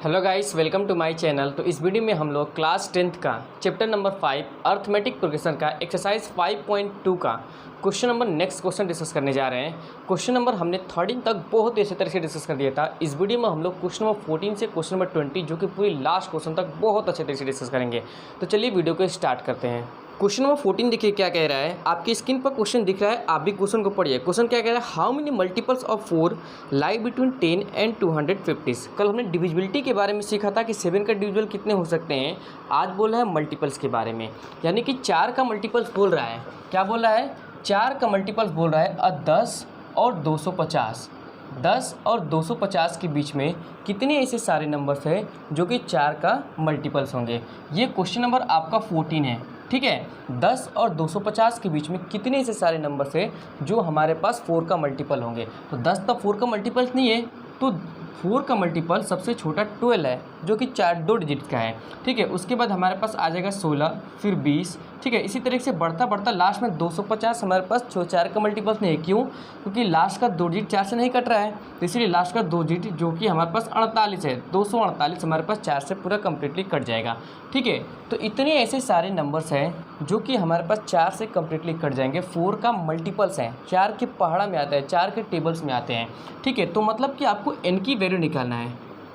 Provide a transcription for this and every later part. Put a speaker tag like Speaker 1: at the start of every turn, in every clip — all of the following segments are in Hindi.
Speaker 1: Hello guys, welcome to my channel. तो इस वीडियो में हम लोग क्लास 10th का चैप्टर नंबर 5 अर्थमेटिक प्रोग्रेशन का एक्सरसाइज 5.2 का question number next question discuss करने जा रहे हैं। क्वेश्चन नंबर हमने 13 तक बहुत ही अच्छे तरह से डिस्कस कर दिया था। इस वीडियो में हम लोग क्वेश्चन नंबर 14 से क्वेश्चन नंबर 20 जो कि पूरी लास्ट क्वेश्चन तक बहुत अच्छे तरह से डिस्कस करेंगे। तो चलिए वीडियो को स्टार्ट करते हैं। क्वेश्चन नंबर 14 देखिए क्या कह रहा है। आपकी स्क्रीन पर क्वेश्चन दिख रहा है, आप भी क्वेश्चन को पढ़िए। क्वेश्चन क्या कह रहा है, how many multiples of 4 lie between 10 and 250। कल हमने डिविजिबिलिटी के बारे में सीखा था कि 7 का डिविजिबल कितने हो सकते हैं। आज बोल रहा है मल्टीपल्स के बारे में, यानी कि 4 का मल्टीपल्स बोल रहा है। क्या बोल रहा है? 4 का मल्टीपल्स बोल रहा है 10 और 250। 10 और 250 के बीच में कितने ऐसे सारे नंबर्स हैं जो कि 4 का मल्टीपल्स होंगे। ये क्वेश्चन नंबर आपका 14 है, ठीक है। 10 और 250 के बीच में कितने ऐसे सारे नंबर्स हैं जो हमारे पास 4 का मल्टीपल होंगे। तो 10 तो 4 का मल्टीपल्स नहीं है, तो 4 का मल्टीपल सबसे छोटा 12 है जो कि 2 डिजिट का है, ठीक है। उसके बाद हमारे पास आ जाएगा 16, फिर 20, ठीक है। इसी तरीके से बढ़ता बढ़ता लास्ट में 250 हमारे पास 4 का मल्टीपल्स नहीं है। क्यों? क्योंकि लास्ट का 2 डिजिट 4 से नहीं कट रहा है, तो इसीलिए लास्ट का 2 डिजिट जो कि हमारे पास 48 है, 248 हमारे पास 4 से पूरा कम्प्लीटली कट जाएगा, ठीक है। तो इतने ऐसे सारे नंबर्स हैं जो कि हमारे पास 4 से कम्प्लीटली कट जाएंगे। 4 का मल्टीपल्स हैं, 4 के पहाड़ा में आता है, 4 के टेबल्स में आते हैं, ठीक है। तो मतलब कि आपको n की वैल्यू निकालना है।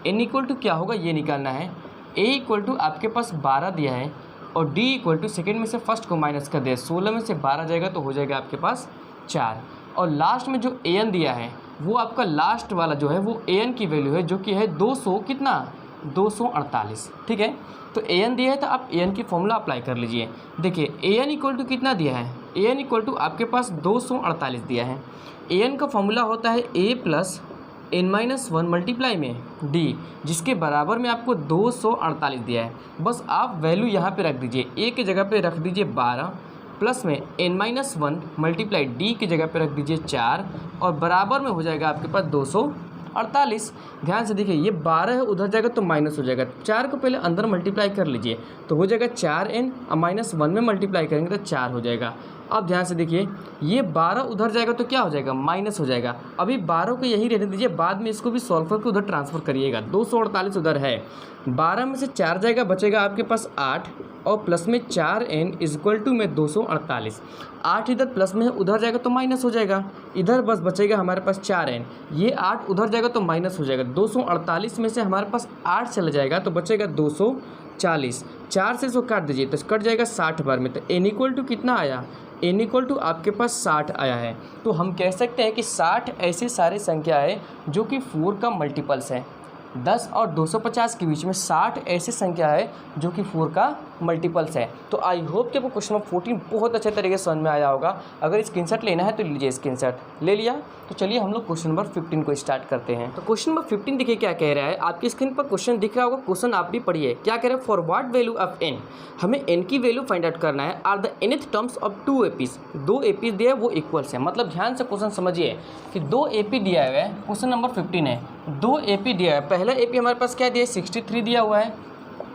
Speaker 1: n इक्वल टू क्या होगा ये निकालना है। a इक्वल टू आपके पास 12 दिया है और d इक्वल टू सेकेंड में से फर्स्ट को माइनस कर दिया, 16 में से 12 जाएगा तो हो जाएगा आपके पास 4। और लास्ट में जो an दिया है वो आपका लास्ट वाला जो है वो an की वैल्यू है जो कि है 200 कितना 248, ठीक है। तो an दिया है तो आप an की फॉर्मूला अप्लाई कर लीजिए। देखिए an इक्वल टू कितना दिया है, an इक्वल टू आपके पास 248 दिया है। an का फॉर्मूला होता है a प्लस n-1 मल्टीप्लाई में d, जिसके बराबर में आपको 248 दिया है। बस आप वैल्यू यहाँ पे रख दीजिए, a की जगह पे रख दीजिए 12 प्लस में n-1 मल्टीप्लाई d की जगह पे रख दीजिए 4 और बराबर में हो जाएगा आपके पास 248। ध्यान से देखिए, ये 12 है, उधर जाएगा तो माइनस हो जाएगा। 4 को पहले अंदर मल्टीप्लाई कर लीजिए तो हो जाएगा 4n और -1 में मल्टीप्लाई करेंगे तो 4 हो जाएगा। अब ध्यान से देखिए, ये 12 उधर जाएगा तो क्या हो जाएगा, माइनस हो जाएगा। अभी 12 को यही रहने दीजिए, बाद में इसको भी सॉल्व करके उधर ट्रांसफ़र करिएगा। 248 उधर है, 12 में से 4 जाएगा, बचेगा आपके पास 8 और प्लस में 4n इक्वल टू में 248। 8 इधर प्लस में है, उधर जाएगा तो माइनस हो जाएगा, इधर बस बचेगा हमारे पास 4n। ये 8 उधर जाएगा तो माइनस हो जाएगा, 248 में से हमारे पास 8 चला जाएगा तो बचेगा 240। 4 से इसको काट दीजिए तो कट जाएगा 60 बार में। तो n इक्वल टू कितना आया, n इक्वल टू आपके पास 60 आया है। तो हम कह सकते हैं कि 60 ऐसे सारे संख्या है जो कि 4 का मल्टीपल्स है। 10 और 250 के बीच में 60 ऐसी संख्या है जो कि 4 का मल्टीपल्स है। तो आई होप कि आपको क्वेश्चन नंबर 14 बहुत अच्छे तरीके से समझ में आया होगा। अगर स्क्रीनशॉट लेना है तो लीजिए, स्क्रीनशॉट ले लिया। तो चलिए हम लोग क्वेश्चन नंबर 15 को स्टार्ट करते हैं। तो क्वेश्चन नंबर 15 देखिए क्या कह रहा है। आपकी स्क्रीन पर क्वेश्चन दिख रहा होगा, क्वेश्चन आप भी पढ़िए। क्या कह रहा है, for what value of n, हमें n की वैल्यू फाइंड आउट करना है। Are the nth terms of 2 APs, 2 APs दिया है वो इक्वल्स है। मतलब ध्यान से क्वेश्चन समझिए कि 2 एपी दिया हुआ है, क्वेश्चन नंबर 15 है, 2 एपी दिया है। पहला एपी हमारे पास क्या दिया है, 63 दिया हुआ है,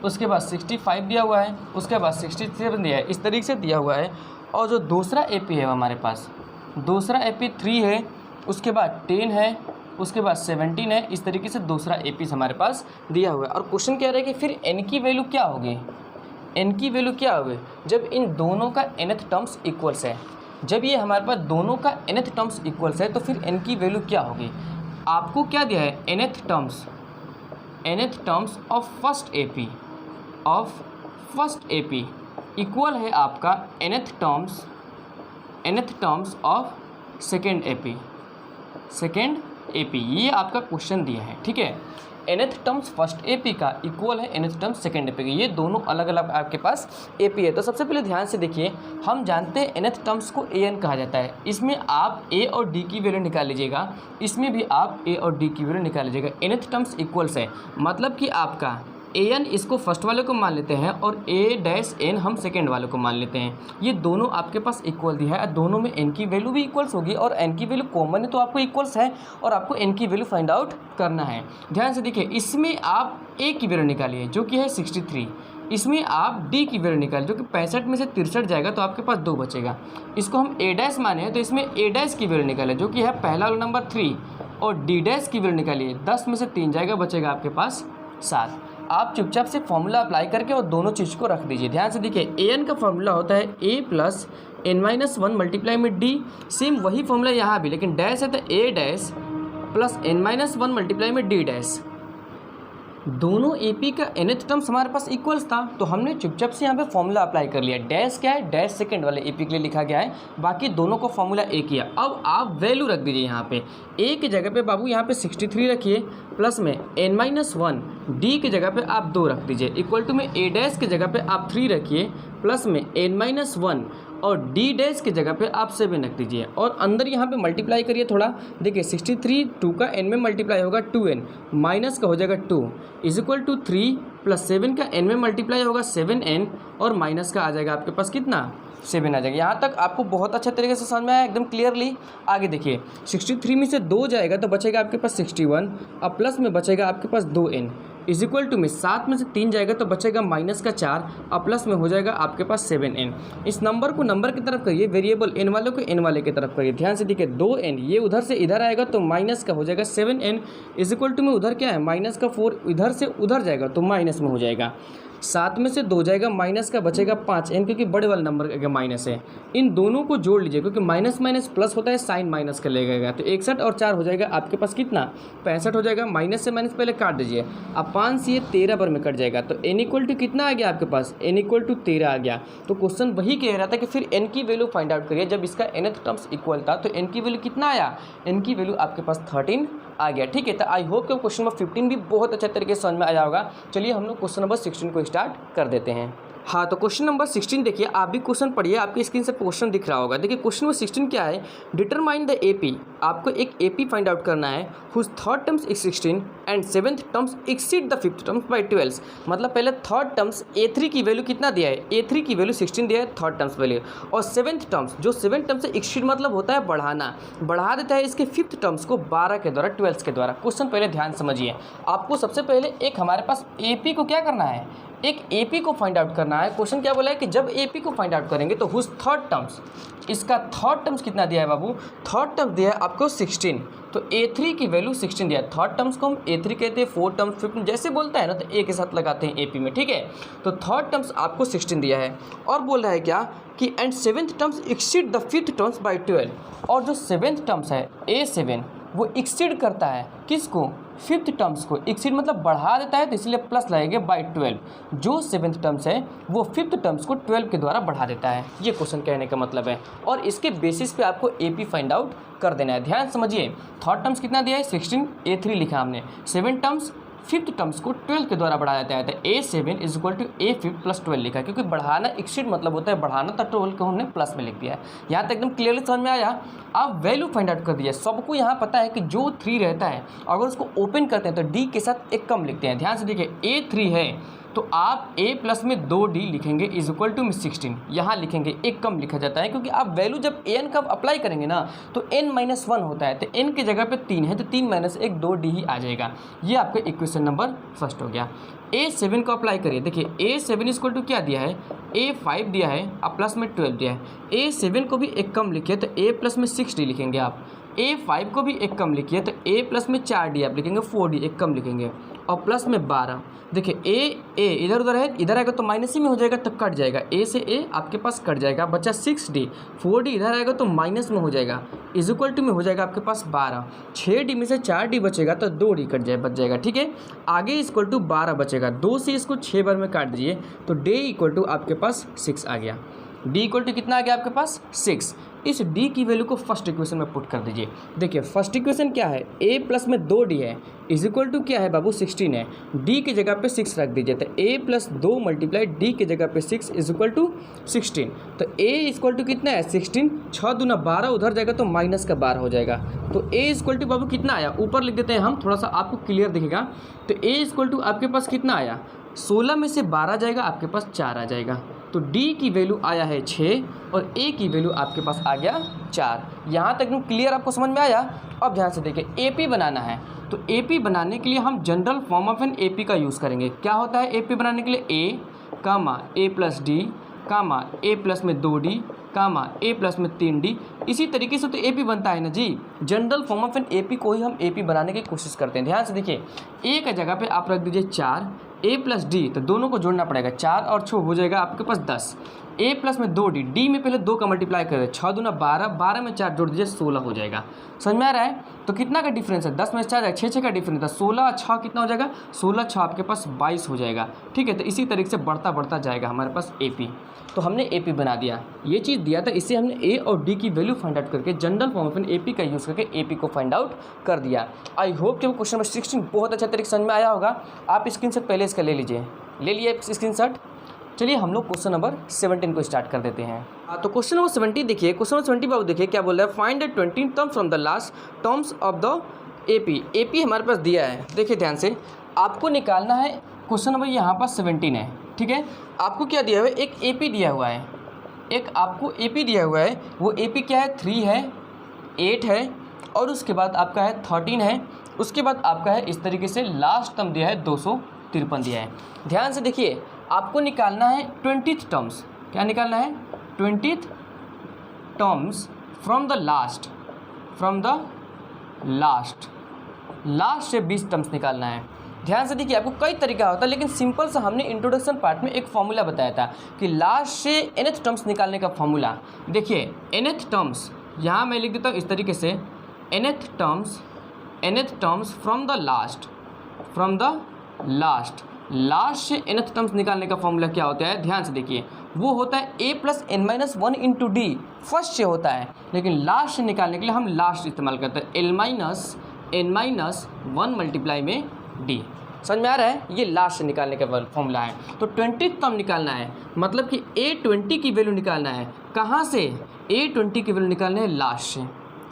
Speaker 1: उसके बाद 65 दिया हुआ है, उसके बाद 67 दिया है, इस तरीके से दिया हुआ है। और जो दूसरा एपी है हमारे पास, दूसरा एपी 3 है, उसके बाद 10 है, उसके बाद 17 है। इस तरीके से दूसरा एपी हमारे पास दिया हुआ है। और क्वेश्चन कह रहा है कि फिर n की वैल्यू क्या होगी, n की वैल्यू क्या होगी जब इन दोनों का nth टर्म्स इक्वल्स है। जब ये हमारे पास दोनों का nth टर्म्स इक्वल्स है तो फिर n की वैल्यू क्या होगी। आपको क्या दिया है, nth terms of first AP equal है आपका nth terms of second AP. ये आपका क्वेश्चन दिया है, ठीक है। nth टर्म्स फर्स्ट एपी का इक्वल है nth टर्म्स सेकेंड एपी का। ये दोनों अलग अलग आपके पास एपी है। तो सबसे पहले ध्यान से देखिए, हम जानते हैं nth टर्म्स को an कहा जाता है। इसमें आप a और d की वैल्यू निकाल लीजिएगा, इसमें भी आप a और d की वैल्यू निकाल लीजिएगा। nth टर्म्स इक्वल्स है, मतलब कि आपका an इसको फर्स्ट वाले को मान लेते हैं और a-n हम सेकेंड वाले को मान लेते हैं। ये दोनों आपके पास इक्वल दिया है, दोनों में n की वैल्यू भी इक्वल्स होगी और n की वैल्यू कॉमन है तो आपको इक्वल्स है और आपको n की वैल्यू फाइंड आउट करना है। ध्यान से देखिए, इसमें आप a की वैल्यू निकालिए जो कि है 63, इसमें आप d की वैल्यू निकालिए जो कि 65 में से 63 जाएगा तो आपके पास 2 बचेगा। इसको हम a' माने हैं तो इसमें a' की वैल्यू निकालिए जो कि है पहला वाला नंबर 3 और d' की वैल्यू निकालिए, 10 में से 3 जाएगा, बचेगा आपके पास 7। आप चुपचाप से फॉर्मूला अप्लाई करके और दोनों चीज़ को रख दीजिए। ध्यान से देखिए, ए एन का फॉर्मूला होता है A plus n minus 1 multiply में डी। सेम वही फॉर्मूला यहाँ भी, लेकिन डैश है तो A dash plus n minus 1 multiply में डी डैश। दोनों एपी का nth टर्म्स हमारे पास इक्वल्स था, तो हमने चुपचाप से यहाँ पे फॉर्मूला अप्लाई कर लिया। डैश क्या है, डैश सेकंड वाले एपी के लिए लिखा गया है, बाकी दोनों को फॉर्मूला ए किया। अब आप वैल्यू रख दीजिए यहाँ पे, ए की जगह पे बाबू यहाँ पे 63 रखिए, प्लस में n माइनस 1, डी की जगह पे आप 2 रख दीजिए, इक्वल टू में ए डैश की जगह पे आप 3 रखिए, प्लस में n माइनस 1 और डी डैश की जगह पे आप 7 रख दीजिए, और अंदर यहाँ पे मल्टीप्लाई करिए थोड़ा। देखिए 63 2 का n में मल्टीप्लाई होगा 2n, माइनस का हो जाएगा 2 इज इक्वल टू 3 प्लस 7 का n में मल्टीप्लाई होगा 7n, और माइनस का आ जाएगा आपके पास कितना, 7 आ जाएगा। यहाँ तक आपको बहुत अच्छे तरीके से समझ में आया, एकदम क्लियरली। आगे देखिए 63 में से 2 जाएगा तो बचेगा आपके पास 61, अब प्लस में बचेगा आपके पास 2n इज इक्वल टू में 7 में से 3 जाएगा तो बचेगा माइनस का 4, अब प्लस में हो जाएगा आपके पास 7n। इस नंबर को नंबर की तरफ करिए, वेरिएबल n वालों को n वाले की तरफ करिए। ध्यान से देखिए 2n ये उधर से इधर आएगा तो माइनस का हो जाएगा 7n इज इक्वल टू में उधर क्या है माइनस का 4, इधर से उधर जाएगा तो माइनस में हो जाएगा। 7 में से 2 जाएगा, माइनस का बचेगा 5n, क्योंकि बड़े वाले नंबर का माइनस है। इन दोनों को जोड़ लीजिए, क्योंकि माइनस माइनस प्लस होता है, साइन माइनस का लगेगा, तो 61 और 4 हो जाएगा आपके पास कितना, 65 हो जाएगा। माइनस से माइनस पहले काट दीजिए, अब 5 से ये 13 बार में कट जाएगा, तो n इक्वल टू कितना आ गया आपके पास, n इक्वल टू 13 आ गया। तो क्वेश्चन वही कह रहा था कि फिर n की वैल्यू फाइंड आउट करिए। जब इसका nth टर्म्स इक्वल था तो n की वैल्यू कितना आया, n की वैल्यू आपके पास 13 आ गया। ठीक है, तो आई होप कि क्वेश्चन नंबर 15 भी बहुत अच्छे तरीके से समझ में आया होगा। चलिए हम लोग क्वेश्चन नंबर 16 को स्टार्ट कर देते हैं। हाँ, तो क्वेश्चन नंबर 16 देखिए, आप भी क्वेश्चन पढ़िए, आपकी स्क्रीन से क्वेश्चन दिख रहा होगा। देखिए क्वेश्चन नंबर 16 क्या है, डिटरमाइन द एपी। आपको एक एपी फाइंड आउट करना है whose third terms is 16 and seventh terms exceed the fifth terms by 12। मतलब पहले थर्ड टर्म्स a3 की वैल्यू कितना दिया है, a3 की वैल्यू 16 दिया है थर्ड टर्म्स वैल्यू, और सेवंथ टर्म्स जो सेवंथ टर्म्स से एक्सीड मतलब होता है बढ़ाना, बढ़ा देता है इसके फिफ्थ टर्म्स को 12 के द्वारा 12 के द्वारा। क्वेश्चन पहले ध्यान समझिए, आपको सबसे पहले एक हमारे पास एपी को क्या करना है, एक एपी को फाइंड आउट करना है। क्वेश्चन क्या बोला है कि जब एपी को फाइंड आउट करेंगे तो हुज थर्ड टर्म्स, इसका थर्ड टर्म्स कितना दिया है बाबू, थर्ड टर्म्स दिया है आपको 16, तो a3 की वैल्यू 16 दिया है। थर्ड टर्म्स को हम a3 कहते हैं, फोर्थ टर्म्स फिफ्थ जैसे बोलता है ना तो a के साथ लगाते हैं एपी में। ठीक है, तो थर्ड टर्म्स आपको 16 दिया है, और बोल रहा है क्या कि and seventh terms exceed the fifth terms by 12, और जो सेवेंथ टर्म्स है a7 वो एक्सीड करता है किसको, फिफ्थ टर्म्स को। एक्सीड मतलब बढ़ा देता है, तो इसलिए प्लस लगेगा बाय 12। जो सेवेंथ टर्म्स है वो फिफ्थ टर्म्स को 12 के द्वारा बढ़ा देता है, ये क्वेश्चन कहने का मतलब है। और इसके बेसिस पे आपको एपी फाइंड आउट कर देना है। ध्यान समझिए, थर्ड टर्म्स कितना दिया है 16, a3 लिखा हमने, सेवन टर्म्स फिफ्थ टर्म्स को 12 के द्वारा बढ़ाया जाता है, तो a7 is equal to a5 plus 12 लिखा है, क्योंकि बढ़ाना एक्सीड मतलब होता है बढ़ाना, तो 12 को हमने प्लस में लिख दिया है। यहाँ तक एकदम क्लियरली समझ में आया। आप वैल्यू फाइंड आउट कर दिया, सबको यहाँ पता है कि जो 3 रहता है अगर उसको ओपन करते हैं तो d के साथ एक कम लिखते हैं। ध्यान से देखिए a3 है तो आप a प्लस में 2d लिखेंगे इज इक्वल टू में 16, यहाँ लिखेंगे एक कम लिखा जाता है, क्योंकि आप वैल्यू जब an का अप्लाई करेंगे ना तो n-1 होता है, तो n की जगह पे 3 है तो 3 माइनस 1 2d ही आ जाएगा। ये आपका इक्वेशन नंबर फर्स्ट हो गया। a7 को अप्लाई करिए, देखिए a7 इक्वल टू क्या दिया है, a5 दिया है, अब प्लस में 12 दिया है। a7 को भी एक कम लिखिए तो a प्लस में 6d लिखेंगे आप, a5 को भी एक कम लिखिए तो a प्लस में 4d आप लिखेंगे, 4d एक कम लिखेंगे, और प्लस में 12। देखिए a इधर उधर है, इधर आएगा तो माइनस ही में हो जाएगा तो कट जाएगा, a से a आपके पास कट जाएगा, बचा 6d, 4d इधर आएगा तो माइनस में हो जाएगा, इज इक्वल टू में हो जाएगा आपके पास 12, 6d में से 4d बचेगा तो 2d बच जाएगा। ठीक है, आगे इक्वल टू 12 बचेगा, 2 से इसको 6 बार में काट दीजिए तो d इक्वल टू आपके पास 6 आ गया। d इक्वल टू कितना आ गया आपके पास 6। इस d की वैल्यू को फर्स्ट इक्वेशन में पुट कर दीजिए। देखिए फर्स्ट इक्वेशन क्या है, a प्लस में 2d है इज इक्वल टू क्या है बाबू 16 है, d की जगह पे 6 रख दीजिए, तो a प्लस 2 मल्टीप्लाई d की जगह पे 6 इज इक्वल टू 16, तो a इक्वल टू कितना है 16, 6 दूना 12 उधर जाएगा तो माइनस का 12 हो जाएगा, तो a इक्वल टू बाबू कितना आया, ऊपर लिख देते हैं हम, थोड़ा सा आपको क्लियर दिखेगा, तो a इक्वल टू आपके पास कितना आया, 16 में से 12 जाएगा आपके पास 4 आ जाएगा, तो d की वैल्यू आया है 6 और a की वैल्यू आपके पास आ गया 4। यहाँ तक क्लियर आपको समझ में आया। अब ध्यान से देखिए AP बनाना है, तो AP बनाने के लिए हम general form of an AP का यूज़ करेंगे। क्या होता है AP बनाने के लिए, a plus d a plus में 2d कामा ए प्लस में 3d। इसी तरीके से तो AP बनता है ना जी, general form of an AP को ही हम AP बनाने की कोशिश करते हैं। ध्यान से देखिए, ए का जगह पे आप रख दीजिए 4, A प्लस D, तो दोनों को जोड़ना पड़ेगा, 4 और 6 हो जाएगा आपके पास 10, A प्लस में 2D, D में पहले 2 का मल्टीप्लाई करें, 6 दूना 12, 12 में 4 जोड़ दीजिए 16 हो जाएगा। समझ में आ रहा है? तो कितना का डिफरेंस है, 10 में 4 है, 6 का डिफरेंस है, 16 और 6 कितना हो जाएगा, 16 6 आपके पास 22 हो जाएगा। ठीक है, तो इसी तरीके से बढ़ता जाएगा हमारे पास AP। तो हमने AP बना दिया, ये चीज़ दिया था, इससे हमने A और D की वैल्यू फाइंड आउट करके general form of an AP का यूज़ करके AP को फाइंड आउट कर दिया। आई होप कि क्वेश्चन नंबर 16 बहुत अच्छा तरीके से समझ में आया होगा। आप स्क्रीनशॉट पहले इसका ले लीजिए, ले लिए स्क्रीनशॉट। चलिए हम लोग क्वेश्चन नंबर 17 को स्टार्ट कर देते हैं। तो क्वेश्चन नंबर 70 देखिए, क्वेश्चन नंबर 70 बाबू देखिए क्या बोल रहा है, find the 20 terms from the last terms of the AP हमारे पास दिया है। देखिए ध्यान से, आपको निकालना है, क्वेश्चन नंबर यहाँ पर 17 है। ठीक है, आपको क्या दिया हुआ है, एक AP दिया हुआ है, एक आपको AP दिया हुआ है, वो AP क्या है, 3 है, 8 है, और उसके बाद आपका है 13 है, उसके बाद आपका है इस तरीके से लास्ट टर्म दिया है 253 दिया है। ध्यान से देखिए, आपको निकालना है 20th टर्म्स, क्या निकालना है, 20th terms from the last, last से 20 टर्म्स निकालना है। ध्यान से देखिए, आपको कई तरीका होता है, लेकिन सिंपल सा हमने इंट्रोडक्शन पार्ट में एक फॉर्मूला बताया था कि लास्ट से nth टर्म्स निकालने का फॉर्मूला। देखिए nth टर्म्स यहाँ मैं लिख देता हूँ इस तरीके से, nth terms from the last से nth टर्म्स निकालने का फॉर्मूला क्या होता है, ध्यान से देखिए, वो होता है A plus n-1 into D, first से होता है, लेकिन लास्ट से निकालने के लिए हम लास्ट इस्तेमाल करते हैं, L-n-1 मल्टीप्लाई में D। समझ में आ रहा है? ये लास्ट से निकालने का फॉर्मूला है। तो 20th टर्म निकालना है, मतलब कि A20 की वैल्यू निकालना है, कहाँ से, A20 की वैल्यू निकालना है लास्ट से।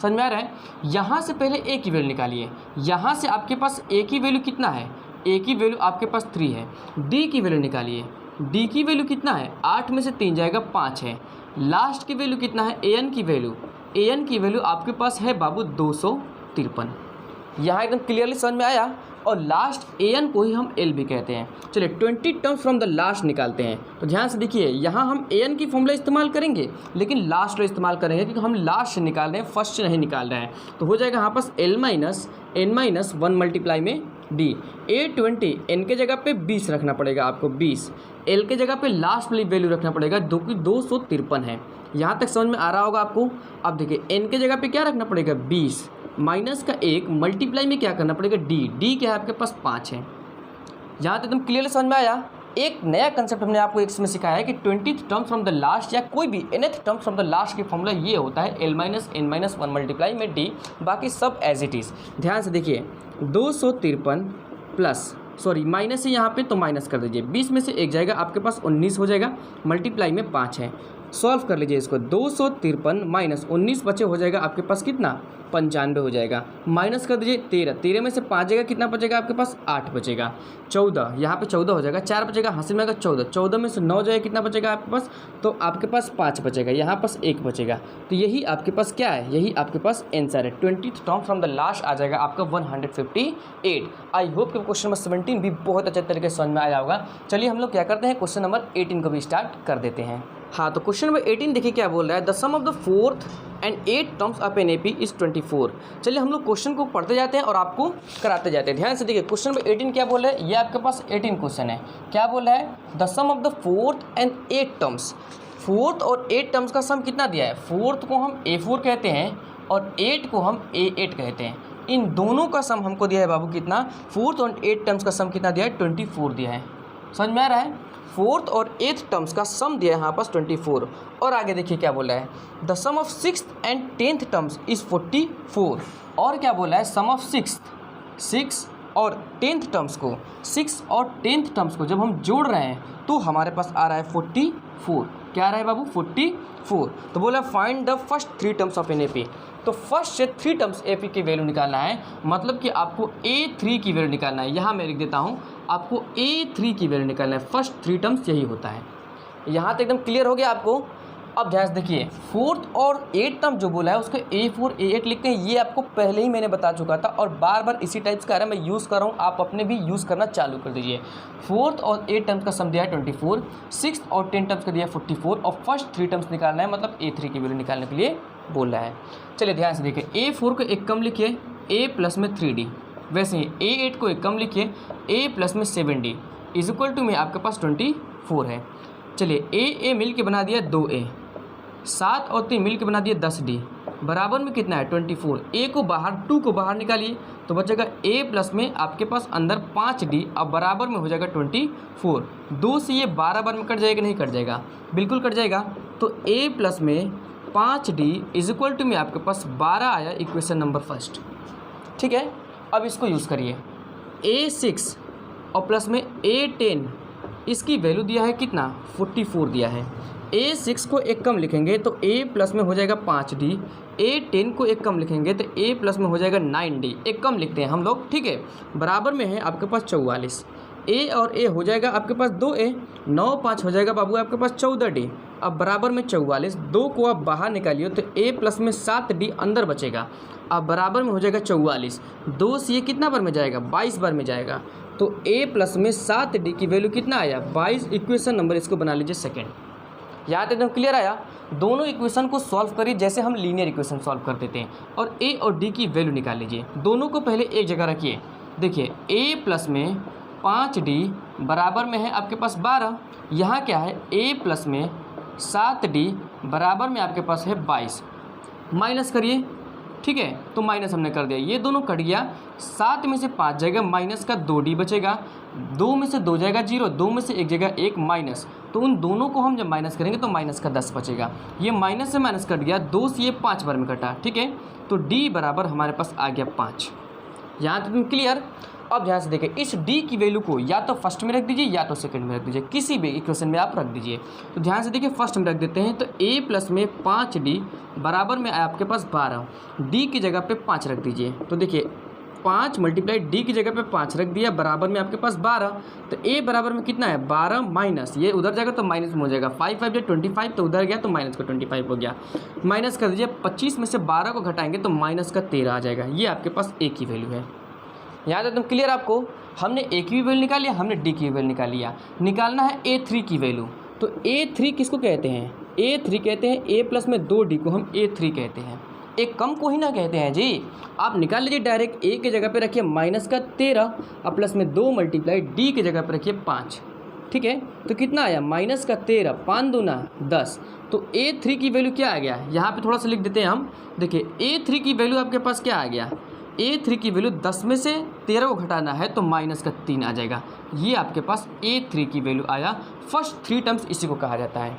Speaker 1: समझ में आ रहा है? यहाँ से पहले A की वैल्यू निकालिए, यहाँ से आपके पास A की वैल्यू कितना है, A की वैल्यू आपके पास 3 है, D की वैल्यू निकालिए, D की वैल्यू कितना है, 8 में से 3 जाएगा 5 है, लास्ट की वैल्यू कितना है, AN की वैल्यू आपके पास है बाबू 253। यहाँ एकदम क्लियरली समझ में आया। और लास्ट AN को ही हम L भी कहते हैं। चलिए 20 टर्म्स फ्रॉम द लास्ट निकालते हैं। तो ध्यान से देखिए, यहाँ हम AN की फॉर्मूला इस्तेमाल करेंगे, लेकिन लास्ट में इस्तेमाल करेंगे क्योंकि हम लास्ट से निकाल रहे हैं, फर्स्ट से नहीं निकाल रहे हैं। तो हो जाएगा यहाँ पास L-n-1 मल्टीप्लाई में D। A20 N के जगह पे 20 रखना पड़ेगा आपको, 20, L के जगह पे लास्ट वाली वैल्यू रखना पड़ेगा, जो कि 253 है। यहाँ तक समझ में आ रहा होगा आपको। अब देखिए N के जगह पे क्या रखना पड़ेगा, 20 माइनस का 1 मल्टीप्लाई में क्या करना पड़ेगा, D क्या है आपके पास 5 है। यहाँ तक एकदम क्लियरली समझ में आया। एक नया कंसेप्ट हमने आपको इसमें सिखाया है कि 20th term from the last या कोई भी nth term from the last की फॉर्मूला ये होता है L-n-1 मल्टीप्लाई में D, बाकी सब एज इट इज़। ध्यान से देखिए, 253 प्लस माइनस है यहाँ पे, तो माइनस कर दीजिए, 20 में से 1 जाएगा आपके पास 19 हो जाएगा, मल्टीप्लाई में 5 है। सॉल्व कर लीजिए इसको, 253 माइनस 19 बचे हो जाएगा आपके पास कितना, 95 हो जाएगा। माइनस कर दीजिए 13 में से 5 जाएगा, कितना बचेगा आपके पास, 8 बचेगा। 14 यहाँ पे 14 हो जाएगा, 4 बचेगा, हासिल में 14 में से 9 जाएगा, कितना बचेगा आपके पास, तो आपके पास 5 बचेगा, यहाँ पास 1 बचेगा। तो यही आपके पास क्या है, यही आपके पास आंसर है। 20th term from the last आ जाएगा आपका 158। आई होप कि क्वेश्चन नंबर 17 भी बहुत अच्छे तरीके से समझ में आया होगा। चलिए हम लोग क्या करते हैं, क्वेश्चन नंबर 18 को भी स्टार्ट कर देते हैं। हाँ, तो क्वेश्चन नंबर 18 देखिए क्या बोल रहा है, the sum of the 4th and 8th terms of an AP is 24। चलिए हम लोग क्वेश्चन को पढ़ते जाते हैं और आपको कराते जाते हैं। ध्यान से देखिए, क्वेश्चन नंबर 18 क्या बोल रहा है, ये आपके पास 18 क्वेश्चन है। क्या बोल रहा है, the sum of the 4th and 8th terms, 4th और 8th टर्म्स का सम कितना दिया है, 4th को हम A4 कहते हैं और 8 को हम A8 कहते हैं। इन दोनों का सम हमको दिया है बाबू कितना, 4th और 8th टर्म्स का सम कितना दिया है, 24 दिया है। समझ में आ रहा है? 4th और 8th टर्म्स का सम दिया है यहाँ पास 24। और आगे देखिए क्या बोला है, the sum of 6th and 10th terms is 44। और क्या बोला है, सम ऑफ 6 और 10th टर्म्स को, 6 और 10th टर्म्स को जब हम जोड़ रहे हैं तो हमारे पास आ रहा है 44। क्या आ रहा है बाबू, 44। तो बोला find the first 3 terms of an AP। तो फर्स्ट से 3 टर्म्स AP की वैल्यू निकालना है, मतलब कि आपको A3 की वैल्यू निकालना है। यहाँ मैं लिख देता हूँ, आपको A3 की वैल्यू निकालना है। फर्स्ट 3 टर्म्स यही होता है। यहाँ तक एकदम क्लियर हो गया आपको। अब ध्यान से देखिए, फोर्थ और एट टर्म जो बोला है उसको A4 A8 लिखते हैं। ये आपको पहले ही मैंने बता चुका था और बार बार इसी टाइप्स का आ रहा है, मैं यूज़ कर रहा हूँ, आप अपने भी यूज़ करना चालू कर दीजिए। फोर्थ और एट टर्म्स का सम दिया है 24, सिक्स और 10 टर्म्स का दिया है 44 और फर्स्ट 3 टर्म्स निकालना है, मतलब A3 की वैल्यू निकालने के लिए बोल रहा है। चलिए ध्यान से देखिए, A4 को एक कम लिखिए A प्लस में 3D, वैसे ही A8 को एक कम लिखिए A प्लस में 7D इज इक्वल टू में आपके पास 24 है। चलिए A मिल के बना दिया 2A, 7 और 3 मिल के बना दिए 10D, बराबर में कितना है 24। A को बाहर 2 को बाहर निकालिए तो बचेगा A प्लस में आपके पास अंदर 5D, अब बराबर में हो जाएगा 24। 2 से ये 12 बार में कट जाएगा, नहीं कट जाएगा, बिल्कुल कट जाएगा। तो A प्लस में 5D इज इक्वल टू में आपके पास 12 आया, इक्वेशन नंबर फर्स्ट। ठीक है, अब इसको यूज़ करिए। A6 और प्लस में A10, इसकी वैल्यू दिया है कितना 44 दिया है। A6 को एक कम लिखेंगे तो A प्लस में हो जाएगा 5D, A10 को एक कम लिखेंगे तो A प्लस में हो जाएगा 9D, एक कम लिखते हैं हम लोग। ठीक है, बराबर में है आपके पास 44। A और A हो जाएगा आपके पास 2A, 9 5 हो जाएगा बाबू आपके पास 14D, अब बराबर में 44। 2 को आप बाहर निकालिए तो A प्लस में 7D अंदर बचेगा, अब बराबर में हो जाएगा 44। 2 से ये कितना बार में जाएगा 22 बार में जाएगा, तो A प्लस में 7D की वैल्यू कितना आया 22। इक्वेशन नंबर इसको बना लीजिए सेकेंड। यहाँ तक एकदम क्लियर आया। दोनों इक्वेशन को सॉल्व करिए जैसे हम लीनियर इक्वेशन सॉल्व कर देते हैं और A और D की वैल्यू निकाल लीजिए। दोनों को पहले एक जगह रखिए। देखिए A प्लस में 5D बराबर में है आपके पास 12, यहाँ क्या है A प्लस में 7D बराबर में आपके पास है 22, माइनस करिए। ठीक है, तो माइनस हमने कर दिया, ये दोनों कट गया। 7 में से 5 जाएगा, माइनस का 2D बचेगा, 2 में से 2 जाएगा 0, 2 में से 1 जाएगा 1 माइनस, तो उन दोनों को हम जब माइनस करेंगे तो माइनस का 10 बचेगा। ये माइनस से माइनस कट गया, 2 से ये 5 बार में कटा। ठीक है, तो D बराबर हमारे पास आ गया 5। यहाँ तक क्लियर। अब ध्यान से देखिए, इस D की वैल्यू को या तो फर्स्ट में रख दीजिए या तो सेकंड में रख दीजिए, किसी भी इक्वेशन में आप रख दीजिए। तो ध्यान से देखिए, फर्स्ट में रख देते हैं तो A प्लस में 5D बराबर में आया आपके पास 12, D की जगह पे 5 रख दीजिए। तो देखिए 5 मल्टीप्लाई D की जगह पे 5 रख दिया, बराबर में आपके पास 12। तो A बराबर में कितना है 12 माइनस, ये उधर जाएगा तो माइनस में हो जाएगा, 5 5 या 25, तो उधर गया तो माइनस का 25 हो गया, माइनस कर दीजिए। 25 में से 12 को घटाएंगे तो माइनस का 13 आ जाएगा। ये आपके पास A की वैल्यू है। यहाँ तक एकदम क्लियर आपको। हमने A की भी वैल्यू निकाल लिया, हमने D की भी वैल्यू निकाल लिया। निकालना है A3 की वैल्यू। तो A3 किसको कहते हैं, A3 कहते हैं A प्लस में 2D को हम A3 कहते हैं, एक कम को ही ना कहते हैं जी। आप निकाल लीजिए डायरेक्ट, A की जगह पे रखिए माइनस का 13 और प्लस में 2 मल्टीप्लाई D की जगह पे रखिए 5। ठीक है, तो कितना आया माइनस का 13, 5 दूना 10। तो A3 की वैल्यू क्या आ गया, यहाँ पे थोड़ा सा लिख देते हैं हम। देखिए A3 की वैल्यू आपके पास क्या आ गया, A3 की वैल्यू 10 में से 13 को घटाना है तो माइनस का 3 आ जाएगा। ये आपके पास A3 की वैल्यू आया। फर्स्ट 3 टर्म्स इसी को कहा जाता है।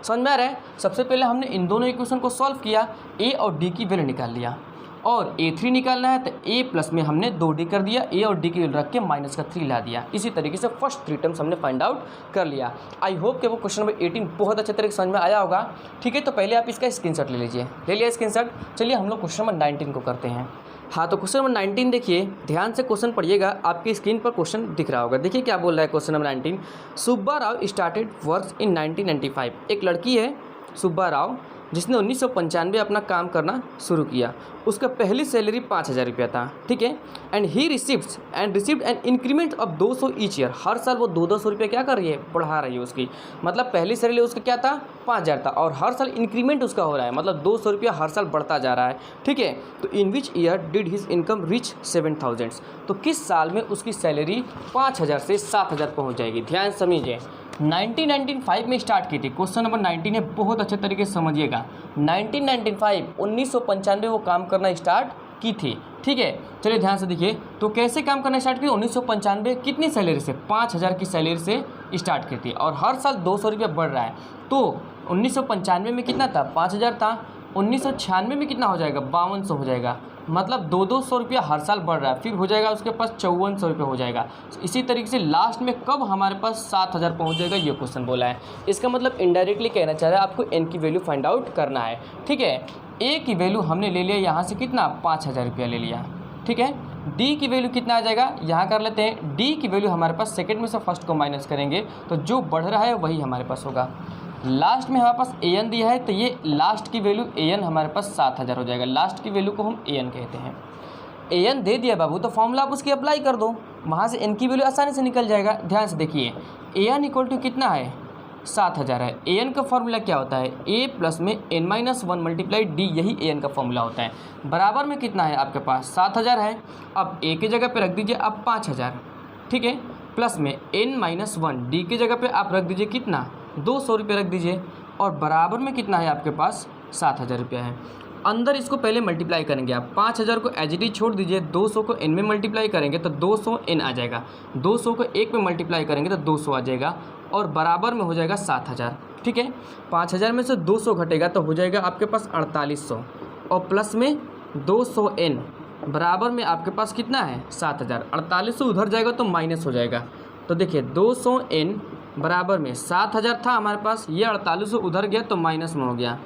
Speaker 1: समझ में आ रहा है। सबसे पहले हमने इन दोनों इक्वेशन को सॉल्व किया, A और D की वैल्यू निकाल लिया, और A3 निकालना है तो A प्लस में हमने 2D कर दिया, A और D की वैल्यू रख के माइनस का 3 ला दिया। इसी तरीके से फर्स्ट 3 टर्म्स हमने फाइंड आउट कर लिया। आई होप कि वो क्वेश्चन नंबर 18 बहुत अच्छे तरीके से समझ में आया होगा। ठीक है, तो पहले आप इसका स्क्रीनशॉट ले लीजिए। ले लिया स्क्रीनशॉट। चलिए हम लोग क्वेश्चन नंबर 19 को करते हैं। हाँ, तो क्वेश्चन नंबर 19 देखिए, ध्यान से क्वेश्चन पढ़िएगा, आपकी स्क्रीन पर क्वेश्चन दिख रहा होगा। देखिए क्या बोल रहा है question number 19। Subba Rao started work in 1995। एक लड़की है सुब्बा राव जिसने 1995 अपना काम करना शुरू किया। उसका पहली सैलरी 5,000 रुपया था। ठीक है, and he received an increment of 200 each year. हर साल वो 200 रुपये क्या कर रही है, बढ़ा रही है उसकी। मतलब पहली सैलरी उसका क्या था 5,000 था, और हर साल इंक्रीमेंट उसका हो रहा है, मतलब 200 रुपया हर साल बढ़ता जा रहा है। ठीक है, तो in which year did his income reach 7,000। तो किस साल में उसकी सैलरी 5,000 से 7,000 पहुँच जाएगी। ध्यान समझिए, 1995 में स्टार्ट की थी। क्वेश्चन नंबर 19 है, बहुत अच्छे तरीके से समझिएगा। 1995 वो काम करना स्टार्ट की थी। ठीक है, चलिए ध्यान से देखिए, तो कैसे काम करना स्टार्ट की। 1995 कितनी सैलरी से, 5,000 की सैलरी से स्टार्ट की थी, और हर साल 200 रुपये बढ़ रहा है। तो 1995 में कितना था 5,000 था, 1996 में कितना हो जाएगा 5200 हो जाएगा, मतलब 200 रुपया हर साल बढ़ रहा है। फिर हो जाएगा उसके पास 5400 रुपये हो जाएगा। इसी तरीके से लास्ट में कब हमारे पास 7,000 पहुंच जाएगा, ये क्वेश्चन बोला है। इसका मतलब इनडायरेक्टली कहना चाह रहा है आपको एन की वैल्यू फाइंड आउट करना है। ठीक है, ए की वैल्यू हमने ले लिया यहाँ से कितना 5,000 रुपया ले लिया। ठीक है, डी की वैल्यू कितना आ जाएगा, यहाँ कर लेते हैं। डी की वैल्यू हमारे पास सेकंड में से फर्स्ट को माइनस करेंगे तो जो बढ़ रहा है वही हमारे पास होगा। लास्ट में हमारे पास an दिया है, तो ये लास्ट की वैल्यू an हमारे पास 7000 हो जाएगा। लास्ट की वैल्यू को हम an कहते हैं। an दे दिया बाबू, तो फॉर्मूला आप उसकी अप्लाई कर दो, वहाँ से n की वैल्यू आसानी से निकल जाएगा। ध्यान से देखिए, an इक्वल टू कितना है, 7000 है। an का फॉर्मूला क्या होता है, a प्लस में n-1 मल्टीप्लाई d, यही an का फॉर्मूला होता है। बराबर में कितना है आपके पास, 7000 है। अब a की जगह पे रख दीजिए अब 5000, ठीक है, प्लस में n-1 d की जगह पे आप रख दीजिए कितना, 200 रुपये रख दीजिए, और बराबर में कितना है आपके पास, 7000 रुपया है। अंदर इसको पहले मल्टीप्लाई करेंगे आप, 5000 को एज इट इज छोड़ दीजिए, 200 को n में मल्टीप्लाई करेंगे तो 200 n आ जाएगा, 200 को 1 में मल्टीप्लाई करेंगे तो 200 आ जाएगा, और बराबर में हो जाएगा 7000, ठीक है। 5000 में से 200 घटेगा तो हो जाएगा आपके पास 4800, और प्लस में 200 n बराबर में आपके पास कितना है, 7000। 4800 उधर जाएगा तो माइनस हो जाएगा, तो देखिए 200 n बराबर में 7000 था हमारे पास, ये 4800 उधर गया तो माइनस में हो गया,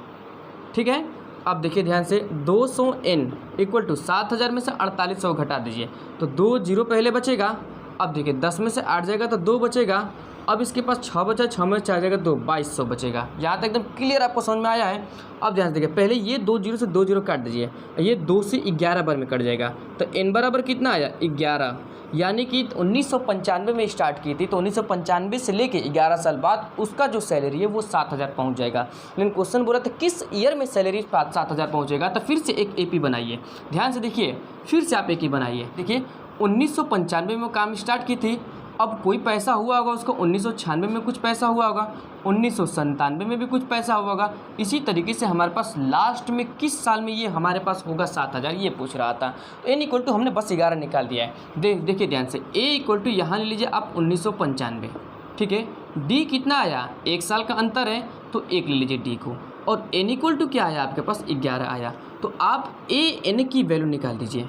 Speaker 1: ठीक है। अब देखिए ध्यान से, 200 n इक्वल टू 7000 में से 4800 घटा दीजिए तो 2 जीरो पहले बचेगा। अब देखिए 10 में से 8 जाएगा तो 2 बचेगा। अब इसके पास 6 बचा, 6 में 4 जाएगा तो 2200 बचेगा। यहाँ तक एकदम क्लियर आपको समझ में आया है। अब ध्यान से देखिए, पहले ये 2 जीरो से 2 जीरो काट दीजिए, ये 2 से 11 बार में कट जाएगा, तो n बराबर कितना आया, 11। यानी कि 1995 में स्टार्ट की थी, तो 1995 से लेके 11 साल बाद उसका जो सैलरी है वो 7000 पहुंच जाएगा। लेकिन क्वेश्चन बोला था किस ईयर में सैलरी 7000 पहुंचेगा, तो फिर से एक एपी बनाइए। ध्यान से देखिए, फिर से आप एपी बनाइए। देखिए 1995 में काम स्टार्ट की थी, अब कोई पैसा हुआ होगा उसको, 1996 में कुछ पैसा हुआ होगा, 1997 में भी कुछ पैसा हुआ होगा। इसी तरीके से हमारे पास लास्ट में किस साल में ये हमारे पास होगा 7000, ये पूछ रहा था। तो n इक्वल टू हमने बस 11 निकाल दिया है। देखिए ध्यान से, a इक्वल टू यहाँ ले लीजिए आप 1995, ठीक है। d कितना आया, 1 साल का अंतर है तो 1 ले लीजिए d को, और n इक्वल टू क्या आया आपके पास, 11 आया। तो आप an की वैल्यू निकाल दीजिए,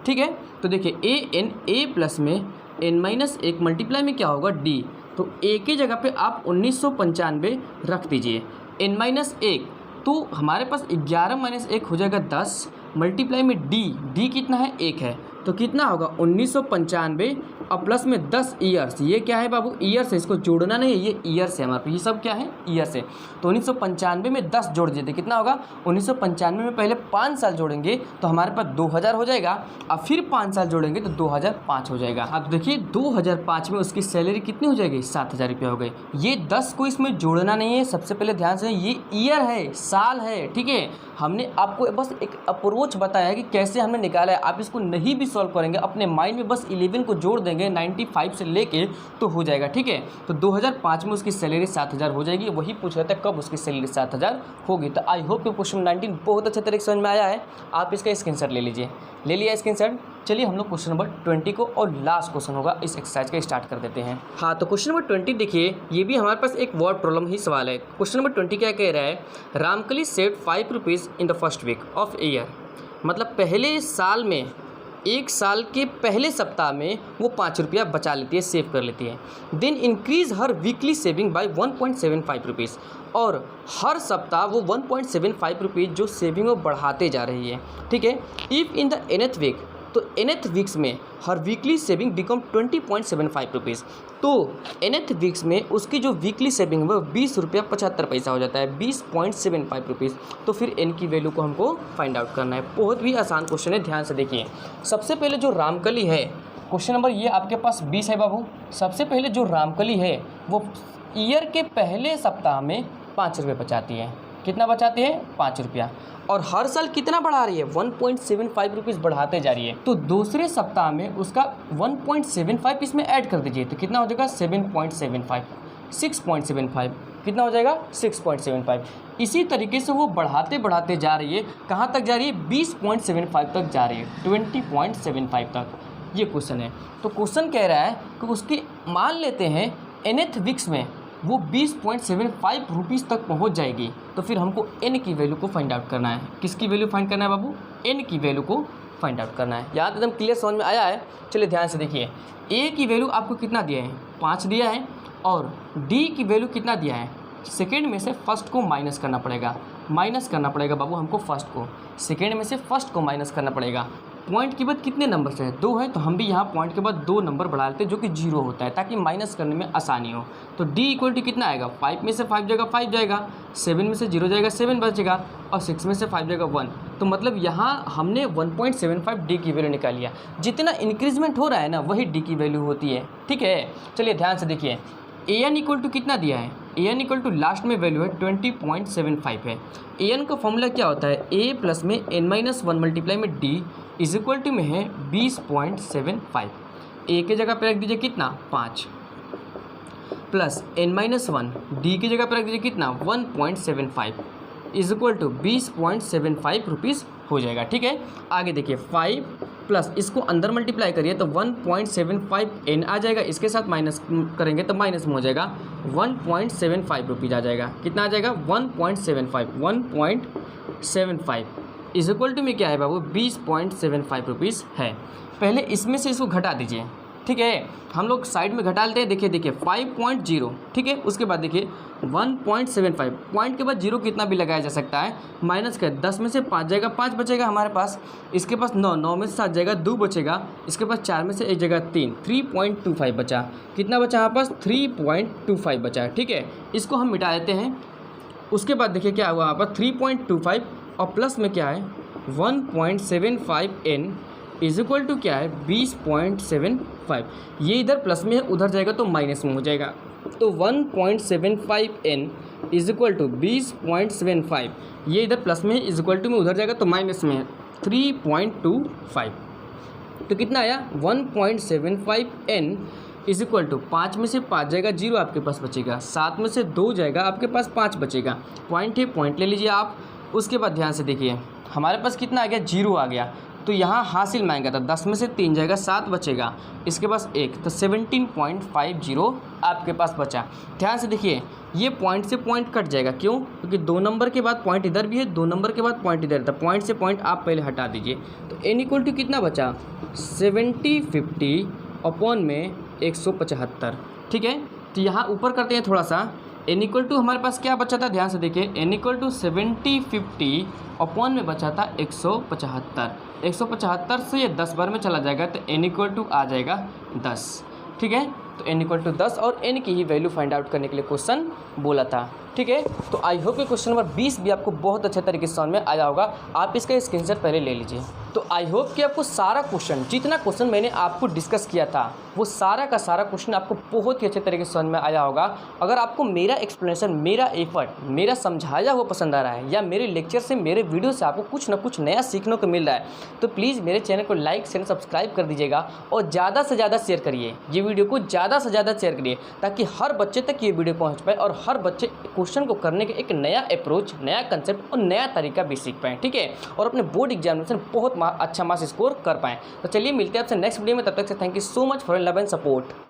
Speaker 1: ठीक है। तो देखिए a प्लस में n-1 मल्टीप्लाई में क्या होगा, d, तो a की जगह पे आप 1995 रख दीजिए, n-1 तो हमारे पास 11 - 1 हो जाएगा 10, मल्टीप्लाई में d कितना है, 1 है, तो कितना होगा 1995 और प्लस में 10 ईयर्स। ये क्या है बाबू, ईयर्स है, इसको जोड़ना नहीं है, ये ईयर्स है हमारे पास, ये सब क्या है, ईयर्स है। तो 1995 में 10 जोड़ देते कितना होगा, 1995 में पहले 5 साल जोड़ेंगे तो हमारे पास 2000 हो जाएगा, और फिर 5 साल जोड़ेंगे तो 2005 हो जाएगा। अब देखिए 2005 में उसकी सैलरी कितनी हो जाएगी, 7000 रुपया हो गई। ये 10 को इसमें जोड़ना नहीं है, सबसे पहले ध्यान से, ये ईयर है, साल है, ठीक है। हमने आपको बस एक अप्रोच बताया है कि कैसे हमने निकाला है। आप इसको नहीं भी सॉल्व करेंगे, अपने माइंड में बस 11 को जोड़ देंगे 95 से लेके तो हो जाएगा, ठीक है। तो 2005 में उसकी सैलरी 7000 हो जाएगी। वही पूछ रहा था कब उसकी सैलरी 7000 होगी। तो आई होप कि क्वेश्चन 19 बहुत अच्छे तरीके से समझ में आया है। आप इसका स्क्रीनशॉट ले लीजिए, ले लिया स्क्रीनशॉट। चलिए हम लोग क्वेश्चन नंबर 20 को, और लास्ट क्वेश्चन होगा इस एक्सरसाइज का, स्टार्ट कर देते हैं। हाँ, तो क्वेश्चन नंबर 20 देखिए, ये भी हमारे पास एक वर्ड प्रॉब्लम ही सवाल है। क्वेश्चन नंबर 20 क्या कह रहा है, Ramkali saved 5 rupees in the first week of a year. मतलब पहले साल में, 1 साल के पहले सप्ताह में वो 5 रुपया बचा लेती है, सेव कर लेती है। देन इंक्रीज हर वीकली सेविंग बाय 1.75 रुपीज़, और हर सप्ताह वो 1.75 रुपीज़ जो सेविंग वो बढ़ाते जा रही है, ठीक है। If in the nth week, तो nth वीक्स में हर वीकली सेविंग बिकम 20.75 रुपीज़। तो nth वीक्स में उसकी जो वीकली सेविंग है वो 20 रुपया 75 पैसा हो जाता है, 20.75 रुपीज़। तो फिर n की वैल्यू को हमको फाइंड आउट करना है। बहुत भी आसान क्वेश्चन है, ध्यान से देखिए। सबसे पहले जो रामकली है, क्वेश्चन नंबर ये आपके पास 20 है बाबू। सबसे पहले जो रामकली है वो ईयर के पहले सप्ताह में 5 रुपये बचाती है। कितना बचाती है, 5 रुपया, और हर साल कितना बढ़ा रही है, 1.75 रुपीज़ बढ़ाते जा रही है। तो दूसरे सप्ताह में उसका 1.75 इसमें ऐड कर दीजिए, तो कितना हो जाएगा 7.75, 6.75, कितना हो जाएगा 6.75। इसी तरीके से वो बढ़ाते बढ़ाते जा रही है, कहाँ तक जा रही है, 20.75 तक जा रही है, 20.75 तक। ये क्वेश्चन है। तो क्वेश्चन कह रहा है कि उसकी मान लेते हैं nth वीक्स में वो 20.75 रुपीज़ तक पहुंच जाएगी। तो फिर हमको n की वैल्यू को फाइंड आउट करना है। किसकी वैल्यू फाइंड करना है बाबू, n की वैल्यू को फाइंड आउट करना है। यहाँ एकदम क्लियर समझ में आया है। चलिए ध्यान से देखिए, a की वैल्यू आपको कितना दिया है, 5 दिया है, और d की वैल्यू कितना दिया है, सेकेंड में से फर्स्ट को माइनस करना पड़ेगा, माइनस करना पड़ेगा बाबू हमको फर्स्ट को, सेकेंड में से फर्स्ट को माइनस करना पड़ेगा। पॉइंट के बाद कितने नंबर है, 2 है, तो हम भी यहाँ पॉइंट के बाद 2 नंबर बढ़ा लेते हैं जो कि 0 होता है, ताकि माइनस करने में आसानी हो। तो d इक्वल टू कितना आएगा, 5 में से 5 जाएगा 5 जाएगा, 7 में से 0 जाएगा 7 बचेगा, और 6 में से 5 जाएगा 1। तो मतलब यहाँ हमने 1.75 d की वैल्यू निकाल लिया। जितना इंक्रीजमेंट हो रहा है ना वही d की वैल्यू होती है, ठीक है। चलिए ध्यान से देखिए, an इक्वल टू कितना दिया है, an इक्वल टू लास्ट में वैल्यू है 20.75 है। an का फॉर्मूला क्या होता है, a प्लस में n-1 मल्टीप्लाई में d इज इक्वल टू में है 20.75। a के जगह पर रख दीजिए कितना 5 प्लस n-1 d की जगह पर रख दीजिए कितना 1.75 इज इक्वल टू 20.75 रुपीज़ हो जाएगा, ठीक है। आगे देखिए 5 प्लस इसको अंदर मल्टीप्लाई करिए तो 1.75 n आ जाएगा, इसके साथ माइनस करेंगे तो माइनस में हो जाएगा 1.75 रुपीज़ आ जाएगा। कितना आ जाएगा 1.75 इज इक्वल टू में क्या है बाबू 20.75 रुपीज़ है। पहले इसमें से इसको घटा दीजिए, ठीक है। हम लोग साइड में घटा लेते हैं, देखिए 5.0, ठीक है। उसके बाद देखिए 1.75 पॉइंट के बाद 0 कितना भी लगाया जा सकता है, माइनस कर 10 में से 5 जाएगा 5 बचेगा हमारे पास, इसके पास 9 में से 7 जाएगा 2 बचेगा, इसके पास 4 में से 1 जगह 3.25 बचा। कितना बचा हमारे पास 3.25 बचा है, ठीक है। इसको हम मिटा देते हैं। उसके बाद देखिए क्या हुआ हमारे पास 3.25 और प्लस में क्या है 1.75 n इज इक्वल टू क्या है 20.75। ये इधर प्लस में है, उधर जाएगा तो माइनस में हो जाएगा। तो 1.75 n इज इक्वल टू 20.75, ये इधर प्लस में है, इज इक्वल टू में उधर जाएगा तो माइनस में है 3.25। तो कितना आया 1.75 n इज इक्वल टू 5 में से 5 जाएगा 0 आपके पास बचेगा, 7 में से 2 जाएगा आपके पास 5 बचेगा। पॉइंट है, पॉइंट ले लीजिए आप। उसके बाद ध्यान से देखिए हमारे पास कितना आ गया 0 आ गया, तो यहाँ हासिल में आएगा तो 10 में से 3 जाएगा 7 बचेगा, इसके पास 1, तो 17.50 आपके पास बचा। ध्यान से देखिए ये पॉइंट से पॉइंट कट जाएगा, क्यों, क्योंकि 2 नंबर के बाद पॉइंट इधर भी है, 2 नंबर के बाद पॉइंट इधर, तो पॉइंट से पॉइंट आप पहले हटा दीजिए। तो n इक्वल टू कितना बचा 70/50 अपॉन में 175, ठीक है। तो यहाँ ऊपर करते हैं थोड़ा सा, n इक्वल टू हमारे पास क्या बचा था, ध्यान से देखिए n इक्वल टू 70/50 अपॉन में बचा था 175। 175 से ये 10 बार में चला जाएगा तो n इक्वल टू आ जाएगा 10, ठीक है। तो n इक्वल टू 10 और n की ही वैल्यू फाइंड आउट करने के लिए क्वेश्चन बोला था, ठीक है। तो आई होप कि क्वेश्चन नंबर 20 भी आपको बहुत अच्छे तरीके से समझ में आया होगा। आप इसका स्क्रीनशॉट पहले ले लीजिए। तो आई होप कि आपको सारा क्वेश्चन, जितना क्वेश्चन मैंने आपको डिस्कस किया था वो सारा का सारा क्वेश्चन आपको बहुत ही अच्छे तरीके से समझ में आया होगा। अगर आपको मेरा एक्सप्लेनेशन, मेरा एफर्ट, मेरा समझाया हुआ पसंद आ रहा है, या मेरे लेक्चर से, मेरे वीडियो से आपको कुछ ना कुछ नया सीखने को मिल रहा है, तो प्लीज़ मेरे चैनल को लाइक शेयर सब्सक्राइब कर दीजिएगा और ज़्यादा से ज़्यादा शेयर करिए। ये वीडियो को ज़्यादा से ज़्यादा शेयर करिए ताकि हर बच्चे तक ये वीडियो पहुँच पाए और हर बच्चे क्वेश्चन को करने के एक नया अप्रोच, नया कंसेप्ट और नया तरीका भी सीख पाएँ, ठीक है। और अपने बोर्ड एग्जामिनेशन बहुत अच्छा मार्क्स स्कोर कर पाएँ। तो चलिए मिलते हैं आपसे नेक्स्ट वीडियो में, तब तक से thank you so much for love and support.